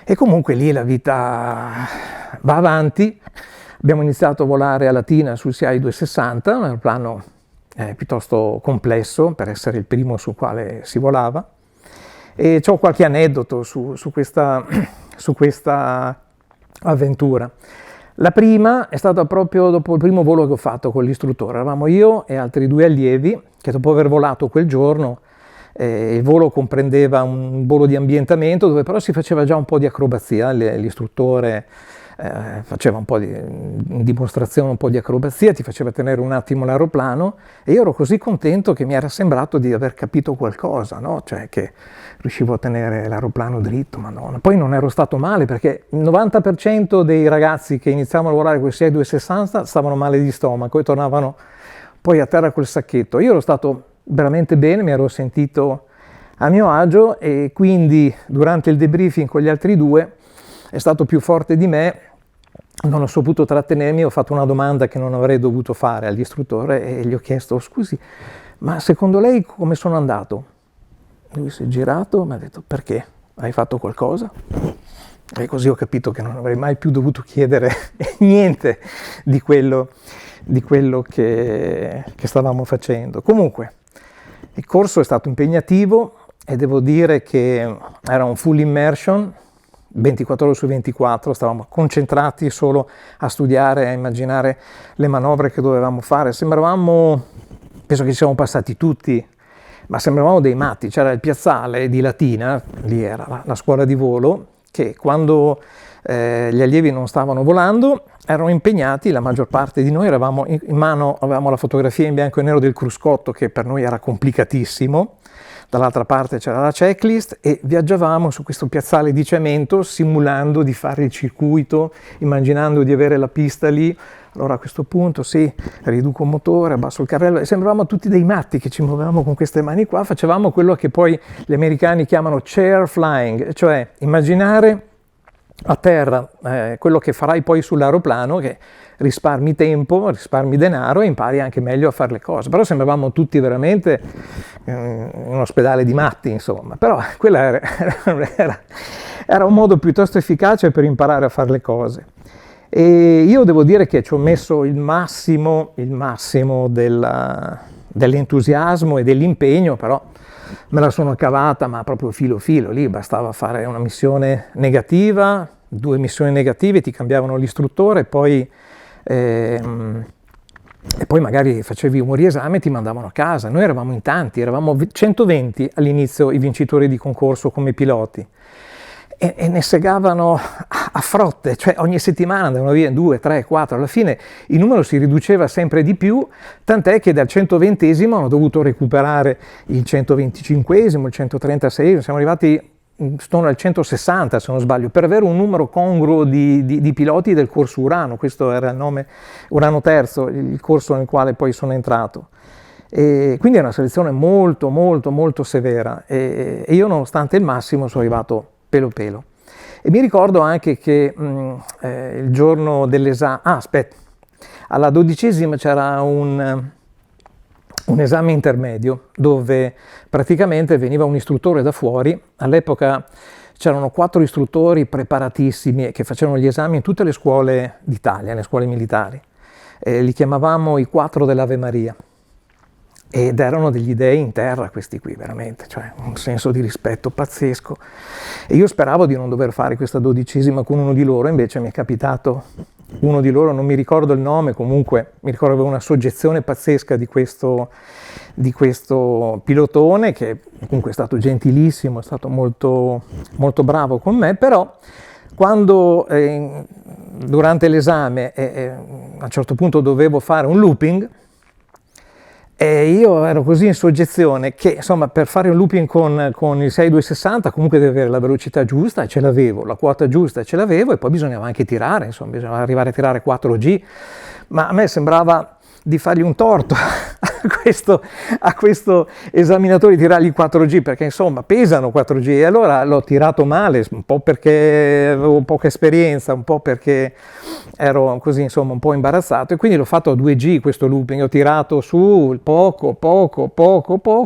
E comunque lì la vita va avanti. Abbiamo iniziato a volare a Latina sul CI 260, un aeroplano piuttosto complesso per essere il primo sul quale si volava. E ho qualche aneddoto su questa avventura. La prima è stata proprio dopo il primo volo che ho fatto con l'istruttore. Eravamo io e altri 2 allievi che dopo aver volato quel giorno, il volo comprendeva un volo di ambientamento dove però si faceva già un po' di acrobazia. L'istruttore faceva un po' di dimostrazione, un po' di acrobazia, ti faceva tenere un attimo l'aeroplano e io ero così contento che mi era sembrato di aver capito qualcosa, no? Cioè che riuscivo a tenere l'aeroplano dritto, madonna. Poi non ero stato male perché il 90% dei ragazzi che iniziavano a lavorare con il 6260 stavano male di stomaco e tornavano poi a terra col sacchetto. Io ero stato veramente bene, mi ero sentito a mio agio e quindi durante il debriefing con gli altri 2 è stato più forte di me, non ho saputo trattenermi, ho fatto una domanda che non avrei dovuto fare all'istruttore e gli ho chiesto: scusi, ma secondo lei come sono andato? Lui si è girato e mi ha detto: perché? Hai fatto qualcosa? E così ho capito che non avrei mai più dovuto chiedere niente di quello che stavamo facendo. Comunque, il corso è stato impegnativo e devo dire che era un full immersion, 24 ore su 24, stavamo concentrati solo a studiare, a immaginare le manovre che dovevamo fare. Sembravamo, penso che ci siamo passati tutti, ma sembravamo dei matti. C'era il piazzale di Latina, lì era la scuola di volo, che quando gli allievi non stavano volando erano impegnati, la maggior parte di noi eravamo in mano, avevamo la fotografia in bianco e nero del cruscotto che per noi era complicatissimo, dall'altra parte c'era la checklist e viaggiavamo su questo piazzale di cemento simulando di fare il circuito, immaginando di avere la pista lì. Allora a questo punto sì, riduco il motore, abbasso il carrello e sembravamo tutti dei matti che ci muovevamo con queste mani qua, facevamo quello che poi gli americani chiamano chair flying, cioè immaginare a terra quello che farai poi sull'aeroplano, che risparmi tempo, risparmi denaro e impari anche meglio a fare le cose. Però sembravamo tutti veramente in un ospedale di matti, insomma. Però quello era un modo piuttosto efficace per imparare a fare le cose. E io devo dire che ci ho messo il massimo dell'entusiasmo e dell'impegno, però me la sono cavata, ma proprio filo filo. Lì bastava fare una missione negativa, 2 missioni negative, ti cambiavano l'istruttore, e poi magari facevi un riesame e ti mandavano a casa. Noi eravamo in tanti, eravamo 120 all'inizio i vincitori di concorso come piloti e ne segavano a frotte, cioè ogni settimana andavano via 2, 3, 4, alla fine il numero si riduceva sempre di più, tant'è che dal 120esimo hanno dovuto recuperare il 125esimo, il 136esimo, siamo arrivati sono al 160 se non sbaglio, per avere un numero congruo di piloti del corso Urano. Questo era il nome, Urano Terzo, il corso nel quale poi sono entrato. E quindi è una selezione molto molto molto severa e io nonostante il massimo sono arrivato pelo pelo. E mi ricordo anche che il giorno dell'esame, alla 12esima c'era un esame intermedio dove praticamente veniva un istruttore da fuori. All'epoca c'erano 4 istruttori preparatissimi che facevano gli esami in tutte le scuole d'Italia, le scuole militari. Li chiamavamo i 4 dell'Ave Maria. Ed erano degli dei in terra questi qui, veramente, cioè un senso di rispetto pazzesco. E io speravo di non dover fare questa 12esima con uno di loro, invece mi è capitato uno di loro, non mi ricordo il nome, comunque mi ricordo aveva una soggezione pazzesca di questo pilotone, che comunque è stato gentilissimo, è stato molto, molto bravo con me, però quando durante l'esame a un certo punto dovevo fare un looping, e io ero così in soggezione che, insomma, per fare un looping con il 6260 comunque devi avere la velocità giusta e ce l'avevo, la quota giusta e ce l'avevo, e poi bisognava anche tirare, insomma, bisognava arrivare a tirare 4G, ma a me sembrava di fargli un torto questo esaminatore di rally 4G, perché insomma pesano 4G, e allora l'ho tirato male, un po' perché avevo poca esperienza, un po' perché ero così insomma un po' imbarazzato, e quindi l'ho fatto a 2G questo looping, ho tirato su poco,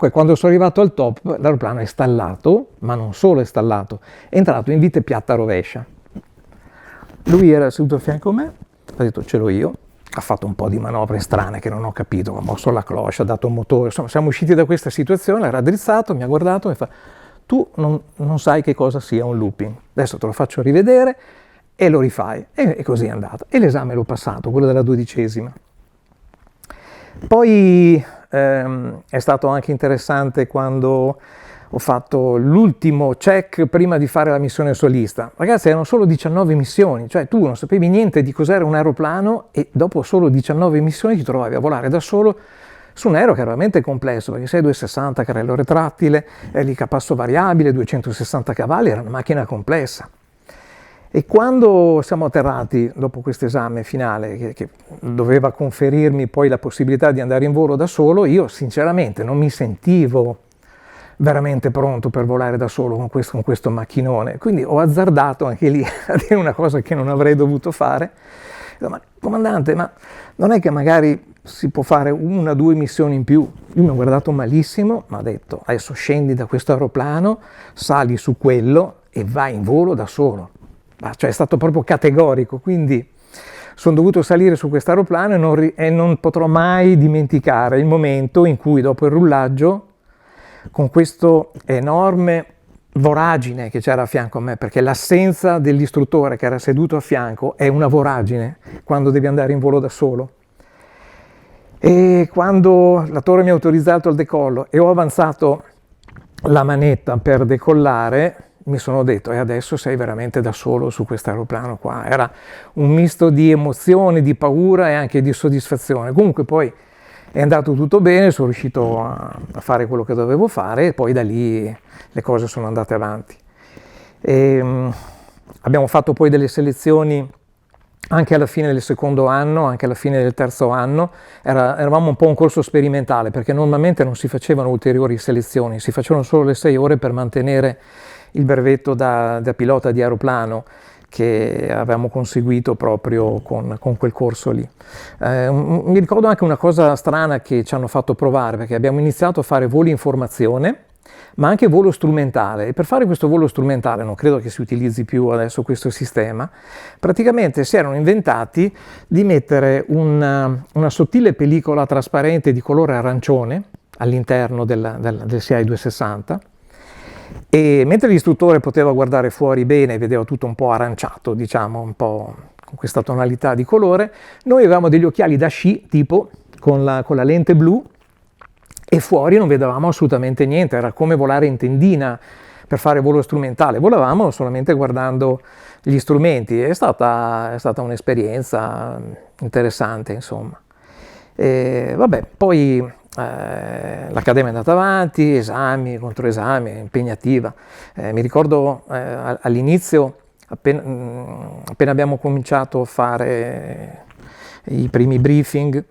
e quando sono arrivato al top l'aeroplano è stallato, ma non solo è stallato, è entrato in vite piatta rovescia. Lui era seduto a fianco a me, ha detto ce l'ho io, ha fatto un po' di manovre strane che non ho capito, ha mosso la cloche, ha dato un motore, insomma siamo usciti da questa situazione, era raddrizzato, mi ha guardato e mi fa tu non sai che cosa sia un looping, adesso te lo faccio rivedere e lo rifai, e così è andato, e l'esame l'ho passato, quello della 12ª. Poi è stato anche interessante quando ho fatto l'ultimo check prima di fare la missione solista. Ragazzi, erano solo 19 missioni, cioè tu non sapevi niente di cos'era un aeroplano e dopo solo 19 missioni ti trovavi a volare da solo su un aereo che era veramente complesso, perché 6260 carrello retrattile, elica passo variabile, 260 cavalli, era una macchina complessa. E quando siamo atterrati, dopo questo esame finale, che doveva conferirmi poi la possibilità di andare in volo da solo, io sinceramente non mi sentivo veramente pronto per volare da solo con questo macchinone, quindi ho azzardato anche lì a dire una cosa che non avrei dovuto fare. Ma comandante, ma non è che magari si può fare 1 o 2 missioni in più? Lui mi ha guardato malissimo, mi ha detto adesso scendi da questo aeroplano, sali su quello e vai in volo da solo. Cioè è stato proprio categorico, quindi sono dovuto salire su questo aeroplano e non potrò mai dimenticare il momento in cui dopo il rullaggio, con questo enorme voragine che c'era a fianco a me, perché l'assenza dell'istruttore che era seduto a fianco è una voragine quando devi andare in volo da solo. E quando la torre mi ha autorizzato il decollo e ho avanzato la manetta per decollare, mi sono detto, e adesso sei veramente da solo su questo aeroplano qua. Era un misto di emozione, di paura e anche di soddisfazione. Comunque poi è andato tutto bene, sono riuscito a fare quello che dovevo fare e poi da lì le cose sono andate avanti. Abbiamo fatto poi delle selezioni anche alla fine del secondo anno, anche alla fine del terzo anno. Eravamo un po' un corso sperimentale, perché normalmente non si facevano ulteriori selezioni, si facevano solo le 6 ore per mantenere il brevetto da pilota di aeroplano che avevamo conseguito proprio con quel corso lì. Mi ricordo anche una cosa strana che ci hanno fatto provare, perché abbiamo iniziato a fare voli in formazione, ma anche volo strumentale, e per fare questo volo strumentale, non credo che si utilizzi più adesso questo sistema, praticamente si erano inventati di mettere una sottile pellicola trasparente di colore arancione all'interno del CI 260, e mentre l'istruttore poteva guardare fuori bene e vedeva tutto un po' aranciato, diciamo, un po' con questa tonalità di colore, noi avevamo degli occhiali da sci, tipo, con la lente blu, e fuori non vedevamo assolutamente niente, era come volare in tendina per fare volo strumentale, volavamo solamente guardando gli strumenti. È stata un'esperienza interessante, insomma. Vabbè, poi l'accademia è andata avanti, esami, controesami, impegnativa. Mi ricordo all'inizio, appena abbiamo cominciato a fare i primi briefing,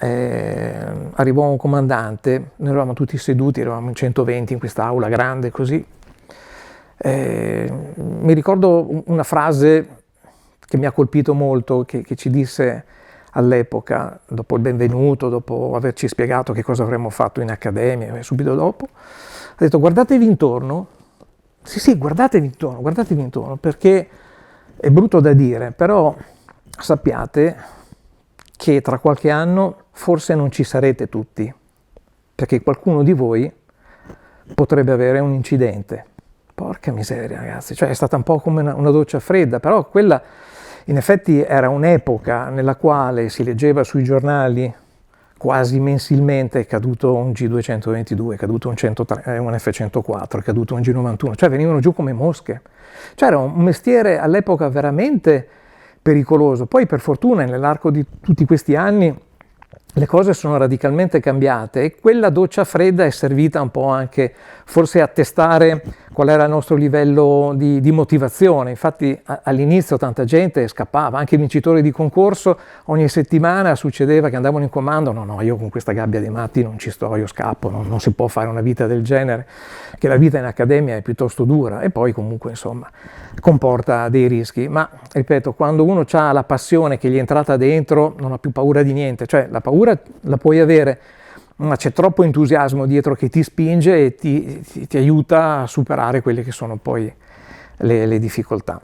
arrivò un comandante, noi eravamo tutti seduti, eravamo in 120 in quest'aula grande così. Mi ricordo una frase che mi ha colpito molto, che ci disse all'epoca, dopo il benvenuto, dopo averci spiegato che cosa avremmo fatto in accademia, e subito dopo, ha detto: guardatevi intorno, sì, guardatevi intorno, perché è brutto da dire, però sappiate che tra qualche anno forse non ci sarete tutti, perché qualcuno di voi potrebbe avere un incidente. Porca miseria, ragazzi, cioè è stata un po' come una doccia fredda, però quella in effetti era un'epoca nella quale si leggeva sui giornali quasi mensilmente: è caduto un G222, è caduto un F104, è caduto un G91, cioè venivano giù come mosche. Cioè era un mestiere all'epoca veramente pericoloso. Poi per fortuna nell'arco di tutti questi anni le cose sono radicalmente cambiate e quella doccia fredda è servita un po' anche forse a testare qual era il nostro livello di motivazione. Infatti all'inizio tanta gente scappava, anche i vincitori di concorso ogni settimana succedeva che andavano in comando, no, io con questa gabbia dei matti non ci sto, io scappo, non si può fare una vita del genere, che la vita in accademia è piuttosto dura e poi comunque insomma comporta dei rischi, ma ripeto, quando uno ha la passione che gli è entrata dentro non ha più paura di niente, cioè la paura la puoi avere, ma c'è troppo entusiasmo dietro che ti spinge e ti aiuta a superare quelle che sono poi le difficoltà.